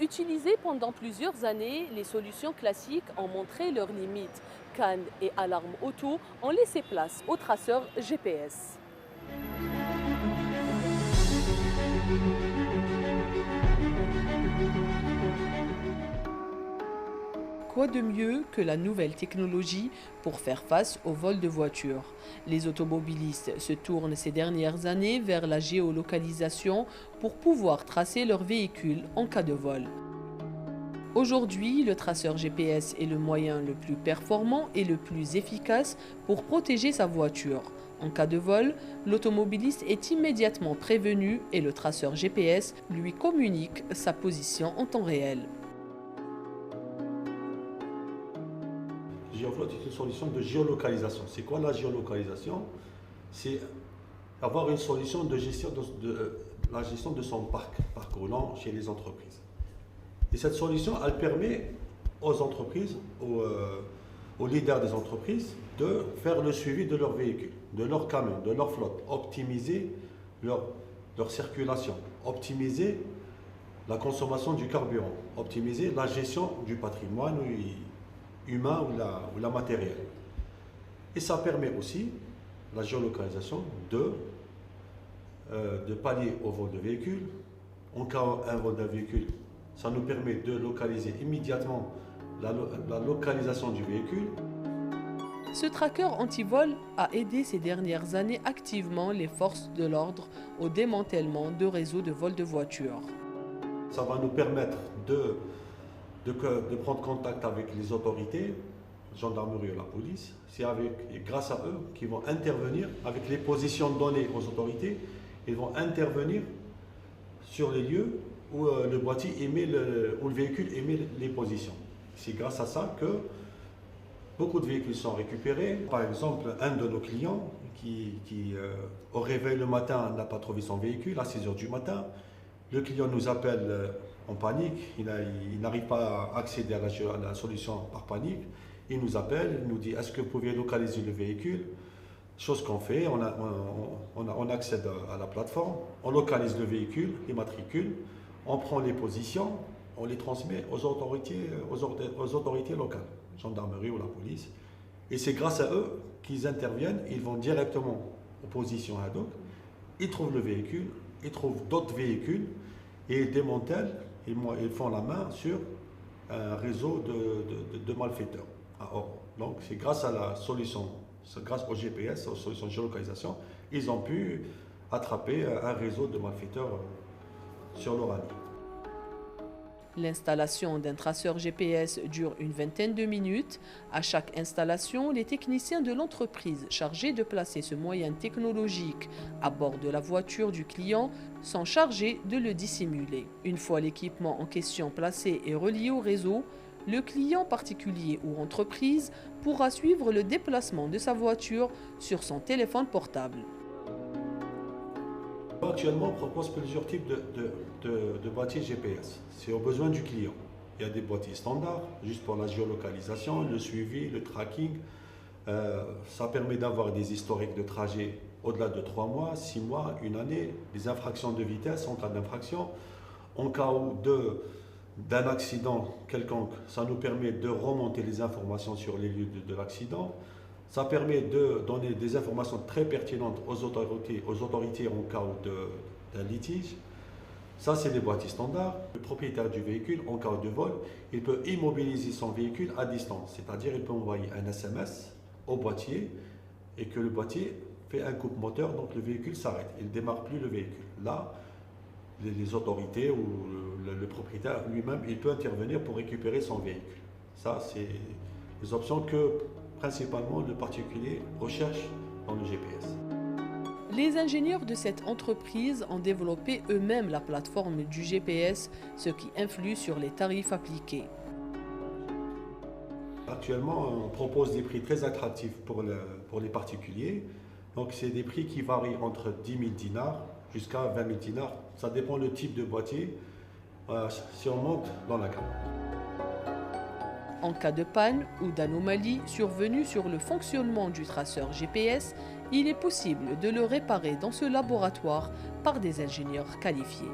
Utilisées pendant plusieurs années, les solutions classiques ont montré leurs limites. Cannes et alarmes auto ont laissé place aux traceurs GPS. Quoi de mieux que la nouvelle technologie pour faire face au vol de voitures? Les automobilistes se tournent ces dernières années vers la géolocalisation pour pouvoir tracer leur véhicule en cas de vol. Aujourd'hui, le traceur GPS est le moyen le plus performant et le plus efficace pour protéger sa voiture. En cas de vol, l'automobiliste est immédiatement prévenu et le traceur GPS lui communique sa position en temps réel. Geofloat est une solution de géolocalisation. C'est quoi la géolocalisation? C'est avoir une solution de gestion de la gestion de son parc roulant chez les entreprises. Et cette solution, elle permet aux entreprises, aux leaders des entreprises, de faire le suivi de leurs véhicules, de leurs camions, de leur flotte, optimiser leur circulation, optimiser la consommation du carburant, optimiser la gestion du patrimoine humain ou la matérielle. Et ça permet aussi la géolocalisation de pallier au vol de véhicules. En cas d'un vol d'un véhicule, ça nous permet de localiser immédiatement la localisation du véhicule. Ce tracker anti-vol a aidé ces dernières années activement les forces de l'ordre au démantèlement de réseaux de vol de voitures. Ça va nous permettre de prendre contact avec les autorités, la gendarmerie et la police. C'est grâce à eux qu'ils vont intervenir avec les positions données aux autorités. Ils vont intervenir sur les lieux où le boîtier où le véhicule émet les positions. C'est grâce à ça que beaucoup de véhicules sont récupérés. Par exemple, un de nos clients qui au réveil le matin n'a pas trouvé son véhicule à 6 h du matin. Le client nous appelle en panique, il n'arrive pas à accéder à la solution par panique. Il nous appelle, il nous dit: est-ce que vous pouvez localiser le véhicule? Chose qu'on fait, on accède à la plateforme, on localise le véhicule, les matricules, on prend les positions, on les transmet aux autorités locales, gendarmerie ou la police. Et c'est grâce à eux qu'ils interviennent, ils vont directement aux positions ad hoc, ils trouvent le véhicule, ils trouvent d'autres véhicules et ils démantèlent, ils font la main sur un réseau de malfaiteurs. Donc c'est grâce à la solution, grâce au GPS, aux solutions de géolocalisation, ils ont pu attraper un réseau de malfaiteurs sur l'Oranie. L'installation d'un traceur GPS dure une vingtaine de minutes. À chaque installation, les techniciens de l'entreprise chargés de placer ce moyen technologique à bord de la voiture du client sont chargés de le dissimuler. Une fois l'équipement en question placé et relié au réseau, le client particulier ou entreprise pourra suivre le déplacement de sa voiture sur son téléphone portable. Actuellement, on propose plusieurs types de boîtiers GPS. C'est aux besoins du client. Il y a des boîtiers standards, juste pour la géolocalisation, le suivi, le tracking. Ça permet d'avoir des historiques de trajet au-delà de 3 mois, 6 mois, une année, des infractions de vitesse en cas d'infraction. En cas d'un accident quelconque, ça nous permet de remonter les informations sur les lieux de l'accident. Ça permet de donner des informations très pertinentes aux autorités en cas d'un litige. Ça, c'est des boîtiers standards. Le propriétaire du véhicule, en cas de vol, il peut immobiliser son véhicule à distance. C'est-à-dire qu'il peut envoyer un SMS au boîtier et que le boîtier fait un coupe-moteur, donc le véhicule s'arrête. Il ne démarre plus le véhicule. Là, les autorités ou le propriétaire lui-même, il peut intervenir pour récupérer son véhicule. Ça, c'est les options que principalement le particulier recherche dans le GPS. Les ingénieurs de cette entreprise ont développé eux-mêmes la plateforme du GPS, ce qui influe sur les tarifs appliqués. Actuellement, on propose des prix très attractifs pour les particuliers. Donc, c'est des prix qui varient entre 10 000 dinars jusqu'à 20 000 dinars. Ça dépend le type de boîtier, si on monte dans la gamme. En cas de panne ou d'anomalie survenue sur le fonctionnement du traceur GPS, il est possible de le réparer dans ce laboratoire par des ingénieurs qualifiés.